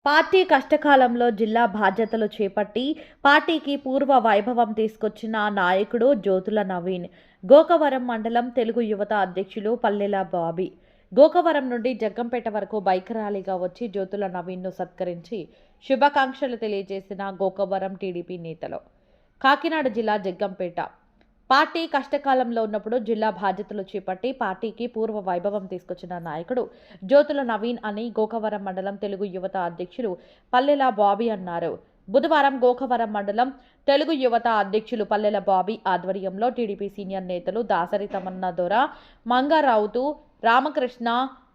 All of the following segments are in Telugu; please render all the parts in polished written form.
పార్టీ కష్టకాలంలో జిల్లా బాధ్యతలు చేపట్టి పార్టీకి పూర్వ వైభవం తీసుకొచ్చిన నాయకుడు జ్యోతుల నవీన్. గోకవరం మండలం తెలుగు యువత అధ్యక్షులు పల్లెల బాబీ గోకవరం నుండి జగ్గంపేట వరకు బైక్ ర్యాలీగా వచ్చి జ్యోతుల నవీన్ను సత్కరించి శుభాకాంక్షలు తెలియజేసిన గోకవరం టీడీపీ నేతలు. కాకినాడ జిల్లా జగ్గంపేట పార్టీ కష్టకాలంలో ఉన్నప్పుడు జిల్లా బాధ్యతలు చేపట్టి పార్టీకి పూర్వ వైభవం తీసుకొచ్చిన నాయకుడు జ్యోతుల నవీన్ అని గోకవరం మండలం తెలుగు యువత అధ్యక్షులు పల్లెల బాబీ అన్నారు. బుధవారం గోకవరం మండలం తెలుగు యువత అధ్యక్షులు పల్లెల బాబీ ఆధ్వర్యంలో టీడీపీ సీనియర్ నేతలు దాసరి తమన్నా దొర, మంగారావుతు, రామకృష్ణ,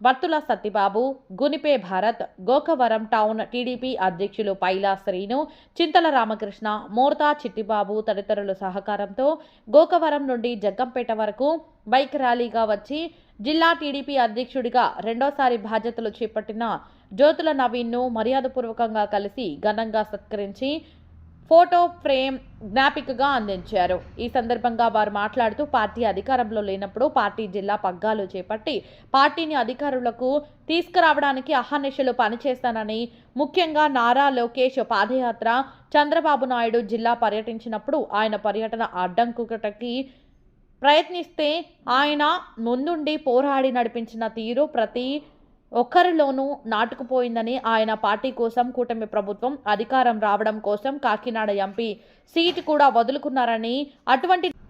వర్తుల సత్యబాబు, గునిపే భారత్, గోకవరం టౌన్ టీడీపీ అధ్యక్షులు పైలా శ్రీను, చింతల రామకృష్ణ, మోర్తా చిట్టిబాబు తదితరుల సహకారంతో గోకవరం నుండి జగ్గంపేట వరకు బైక్ ర్యాలీగా వచ్చి జిల్లా టీడీపీ అధ్యక్షుడిగా రెండోసారి బాధ్యతలు చేపట్టిన జ్యోతుల నవీన్ను మర్యాదపూర్వకంగా కలిసి ఘనంగా సత్కరించి ఫోటో ఫ్రేమ్ జ్ఞాపికగా అందించారు. ఈ సందర్భంగా వారు మాట్లాడుతూ పార్టీ అధికారంలో లేనప్పుడు పార్టీ జిల్లా పగ్గాలు చేపట్టి పార్టీని అధికారులకు తీసుకురావడానికి అహర్నిశలు పనిచేస్తానని, ముఖ్యంగా నారా లోకేష్ పాదయాత్ర చంద్రబాబు నాయుడు జిల్లా పర్యటించినప్పుడు ఆయన పర్యటన అడ్డంకుటకి ప్రయత్నిస్తే ఆయన ముందుండి పోరాడి నడిపించిన తీరు ప్రతి ఒక్కరిలోనూ నాటుకుపోయిందని, ఆయన పార్టీ కోసం కూటమి ప్రభుత్వం అధికారం రావడం కోసం కాకినాడ ఎంపీ సీటు కూడా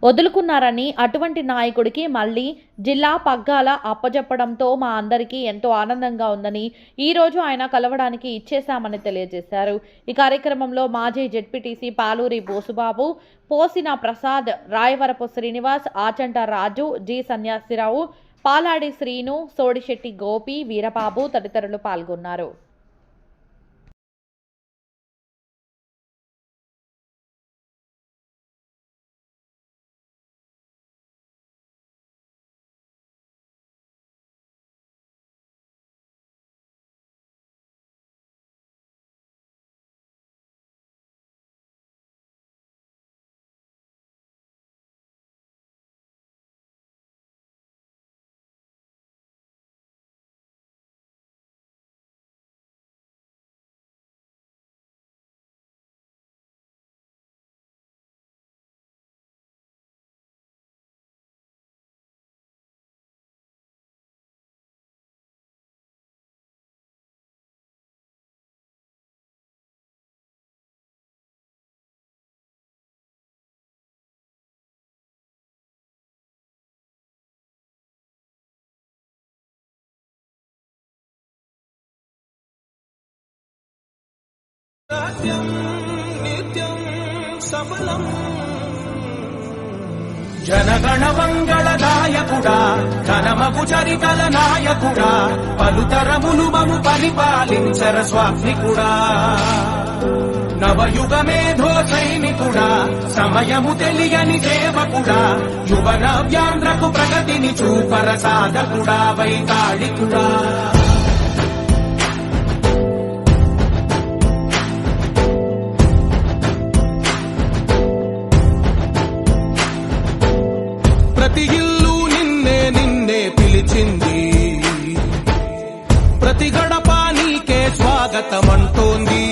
వదులుకున్నారని అటువంటి నాయకుడికి మళ్ళీ జిల్లా పగ్గాల అప్పజెప్పడంతో మా అందరికీ ఎంతో ఆనందంగా ఉందని, ఈరోజు ఆయన కలవడానికి ఇచ్చేశామని తెలియజేశారు. ఈ కార్యక్రమంలో మాజీ జెడ్పీటీసీ పాలూరి బోసుబాబు, పోసిన ప్రసాద్, రాయవరపు శ్రీనివాస్, ఆచంట రాజు, జి సన్యాసిరావు, పాలాడి శ్రీను, సోడిశెట్టి గోపి, వీరబాబు తదితరులు పాల్గొన్నారు. నిత్యం సఫలం జనగణ మంగళ నాయకుడా, ఘనమగు చరితల నాయకుడా, పలుతరములు మము పరిపాలించర స్వామికుడా, నవయుగ మేధో సైనికుడా, సమయము తెలియని సేవకుడా, యువన వ్యాంధ్రకు ప్రగతిని చూపర సాధకుడా, వైతాళికుడా. ప్రతి ఇల్లు నిన్నే పిలిచింది, ప్రతి గడప నీకే స్వాగతమంటోంది.